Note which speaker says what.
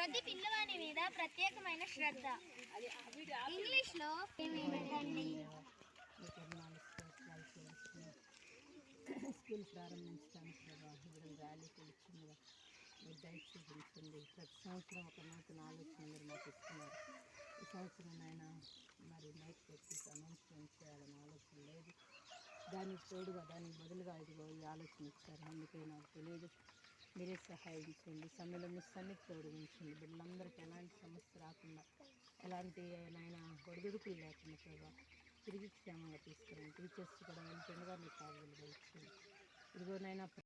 Speaker 1: ప్రతి పిల్లవాని మీద ప్రత్యేకమైన శ్రద్ధ. ఇంగ్లీష్లో ఏమేమిటండి?
Speaker 2: స్కూల్ ప్రారంభించడానికి ప్రభావ ర్యాలీ కూర్చుందిగా మీరు దయ చూపించండి. ప్రతి సంవత్సరం ఒక నూతన ఆలోచన మీరు మాకు ఇస్తున్నారు. ఈ సంవత్సరం అయినా మరి మైక్ పెట్టి అనౌన్స్మెంట్ చేయాలని ఆలోచన లేదు. దానికి తోడుగా దానికి బదులుగా ఇదిగో ఈ ఆలోచన ఇచ్చారు. అందుకే నాకు తెలియదు. మీరే సహాయించండి. సమయంలో మీ సన్నిధి తోడుగించండి. బిడ్డలందరికీ ఎలాంటి సమస్య రాకుండా, ఎలాంటి నైనా ఒడిదుడుకులు లేకుండా ప్రభావ తిరిగి క్షేమంగా తీసుకురండి. టీచర్స్ కూడా వెళ్తుండగా మీ కావులు ఇచ్చింది. ఇదిగోనైనా